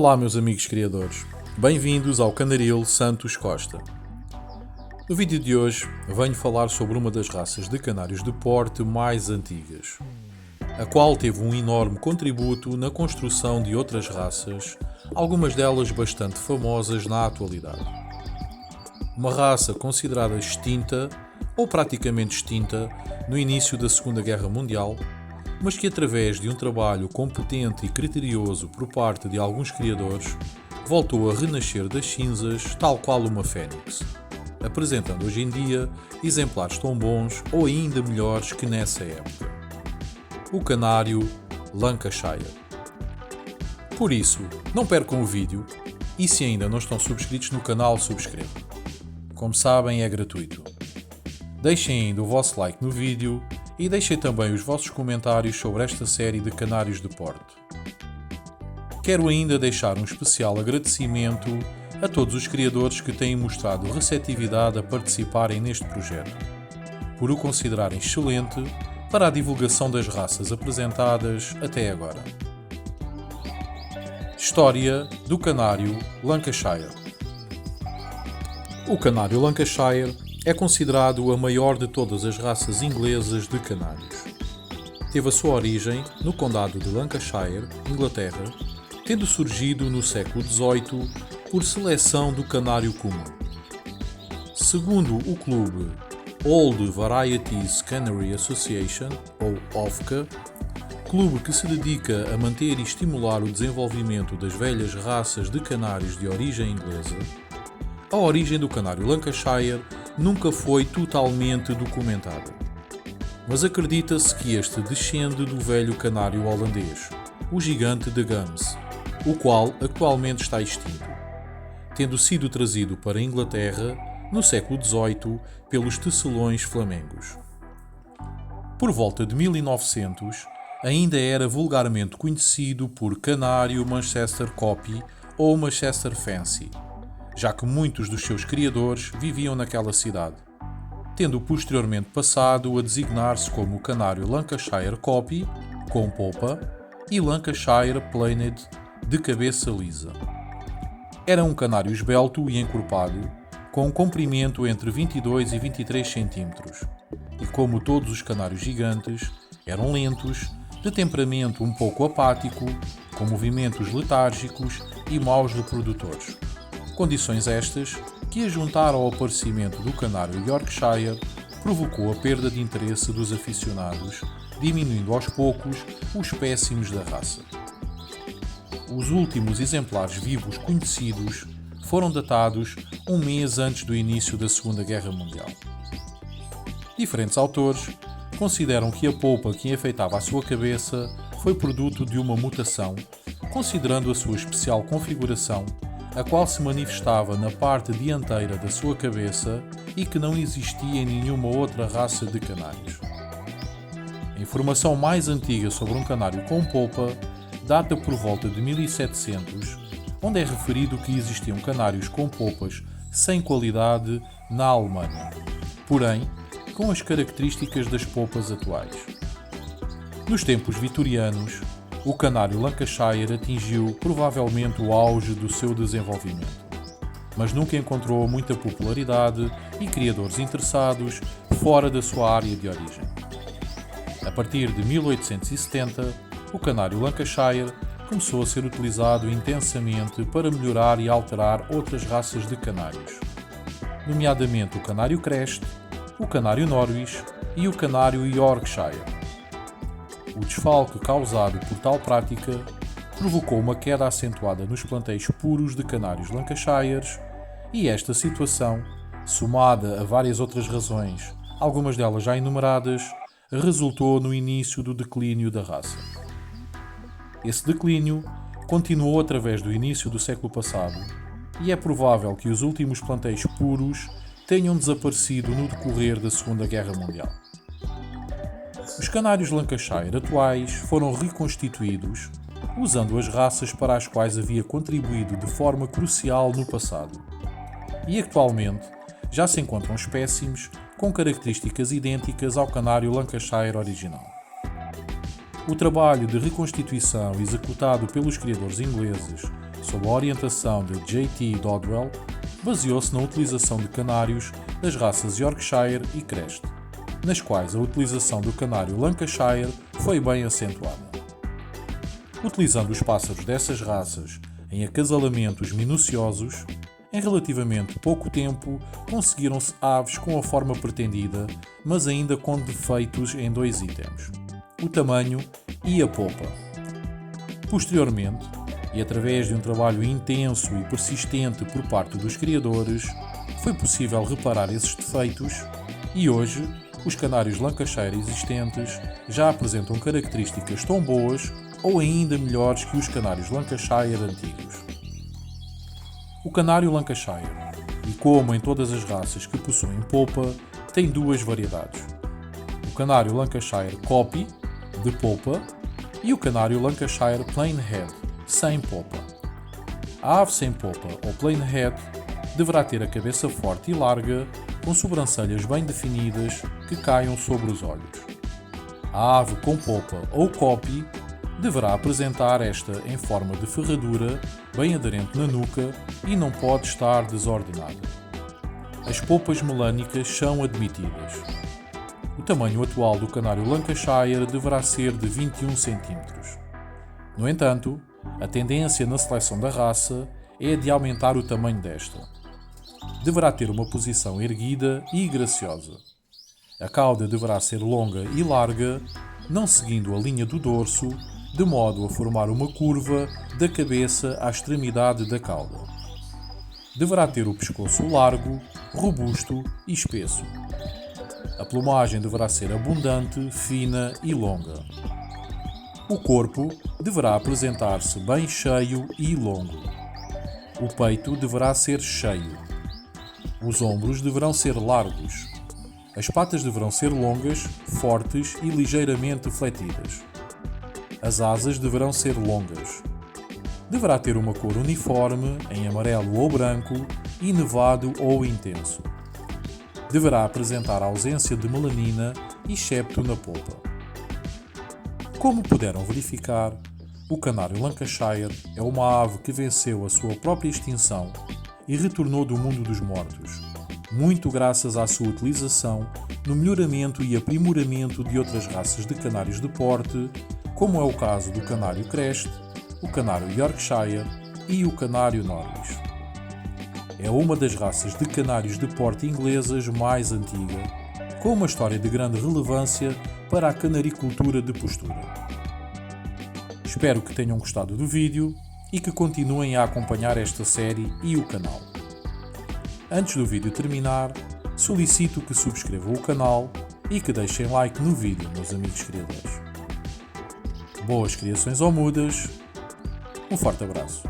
Olá, meus amigos criadores. Bem-vindos ao Canaril Santos Costa. No vídeo de hoje venho falar sobre uma das raças de canários de porte mais antigas, a qual teve um enorme contributo na construção de outras raças, algumas delas bastante famosas na atualidade. Uma raça considerada extinta, ou praticamente extinta, no início da Segunda Guerra Mundial, mas que através de um trabalho competente e criterioso por parte de alguns criadores, voltou a renascer das cinzas tal qual uma fênix, apresentando hoje em dia exemplares tão bons ou ainda melhores que nessa época. O canário Lancashire. Por isso, não percam o vídeo e se ainda não estão subscritos no canal, subscrevam. Como sabem, é gratuito. Deixem ainda o vosso like no vídeo e deixem também os vossos comentários sobre esta série de canários de porte. Quero ainda deixar um especial agradecimento a todos os criadores que têm mostrado receptividade a participarem neste projeto, por o considerarem excelente para a divulgação das raças apresentadas até agora. História do canário Lancashire. O canário Lancashire é considerado a maior de todas as raças inglesas de canários. Teve a sua origem no condado de Lancashire, Inglaterra, tendo surgido no século XVIII por seleção do canário comum. Segundo o clube Old Varieties Canary Association, ou OVCA, clube que se dedica a manter e estimular o desenvolvimento das velhas raças de canários de origem inglesa, a origem do canário Lancashire nunca foi totalmente documentada, mas acredita-se que este descende do velho canário holandês, o gigante de Gums, o qual atualmente está extinto, tendo sido trazido para a Inglaterra no século XVIII pelos tecelões flamengos. Por volta de 1900, ainda era vulgarmente conhecido por canário Manchester Copy ou Manchester Fancy, já que muitos dos seus criadores viviam naquela cidade, tendo posteriormente passado a designar-se como o canário Lancashire Copy, com polpa, e Lancashire Plained, de cabeça lisa. Era um canário esbelto e encorpado, com um comprimento entre 22 e 23 cm, e como todos os canários gigantes, eram lentos, de temperamento um pouco apático, com movimentos letárgicos e maus reprodutores. Condições estas que, a juntar ao aparecimento do canário Yorkshire, provocou a perda de interesse dos aficionados, diminuindo aos poucos os espécimes da raça. Os últimos exemplares vivos conhecidos foram datados um mês antes do início da Segunda Guerra Mundial. Diferentes autores consideram que a polpa que enfeitava a sua cabeça foi produto de uma mutação, considerando a sua especial configuração, a qual se manifestava na parte dianteira da sua cabeça e que não existia em nenhuma outra raça de canários. A informação mais antiga sobre um canário com polpa data por volta de 1700, onde é referido que existiam canários com polpas sem qualidade na Alemanha, porém com as características das polpas atuais. Nos tempos vitorianos, o canário Lancashire atingiu provavelmente o auge do seu desenvolvimento, mas nunca encontrou muita popularidade e criadores interessados fora da sua área de origem. A partir de 1870, o canário Lancashire começou a ser utilizado intensamente para melhorar e alterar outras raças de canários, nomeadamente o canário Crest, o canário Norwich e o canário Yorkshire. O desfalque causado por tal prática provocou uma queda acentuada nos plantéis puros de canários Lancashires e esta situação, somada a várias outras razões, algumas delas já enumeradas, resultou no início do declínio da raça. Esse declínio continuou através do início do século passado e é provável que os últimos plantéis puros tenham desaparecido no decorrer da Segunda Guerra Mundial. Os canários Lancashire atuais foram reconstituídos usando as raças para as quais havia contribuído de forma crucial no passado e atualmente já se encontram espécimes com características idênticas ao canário Lancashire original. O trabalho de reconstituição executado pelos criadores ingleses sob a orientação de J.T. Dodwell, baseou-se na utilização de canários das raças Yorkshire e Crest, nas quais a utilização do canário Lancashire foi bem acentuada. Utilizando os pássaros dessas raças em acasalamentos minuciosos, em relativamente pouco tempo conseguiram-se aves com a forma pretendida, mas ainda com defeitos em 2 itens: o tamanho e a polpa. Posteriormente, e através de um trabalho intenso e persistente por parte dos criadores, foi possível reparar esses defeitos e hoje os canários Lancashire existentes já apresentam características tão boas ou ainda melhores que os canários Lancashire antigos. O canário Lancashire, e como em todas as raças que possuem polpa, tem 2 variedades: o canário Lancashire Copy, de polpa, e o canário Lancashire Plainhead, sem polpa. A ave sem polpa, ou Plainhead, deverá ter a cabeça forte e larga, com sobrancelhas bem definidas que caiam sobre os olhos. A ave com polpa, ou Copy, deverá apresentar esta em forma de ferradura, bem aderente na nuca e não pode estar desordenada. As polpas melânicas são admitidas. O tamanho atual do canário Lancashire deverá ser de 21 cm. No entanto, a tendência na seleção da raça é a de aumentar o tamanho desta. Deverá ter uma posição erguida e graciosa. A cauda deverá ser longa e larga, não seguindo a linha do dorso, de modo a formar uma curva da cabeça à extremidade da cauda. Deverá ter o pescoço largo, robusto e espesso. A plumagem deverá ser abundante, fina e longa. O corpo deverá apresentar-se bem cheio e longo. O peito deverá ser cheio. Os ombros deverão ser largos. As patas deverão ser longas, fortes e ligeiramente fletidas. As asas deverão ser longas. Deverá ter uma cor uniforme, em amarelo ou branco, e nevado ou intenso. Deverá apresentar ausência de melanina, excepto na polpa. Como puderam verificar, o canário Lancashire é uma ave que venceu a sua própria extinção e retornou do mundo dos mortos, muito graças à sua utilização no melhoramento e aprimoramento de outras raças de canários de porte, como é o caso do canário Crest, o canário Yorkshire e o canário Norwich. É uma das raças de canários de porte inglesas mais antiga, com uma história de grande relevância para a canaricultura de postura. Espero que tenham gostado do vídeo e que continuem a acompanhar esta série e o canal. Antes do vídeo terminar, solicito que subscrevam o canal e que deixem like no vídeo, meus amigos criadores. Boas criações ao mudas, um forte abraço.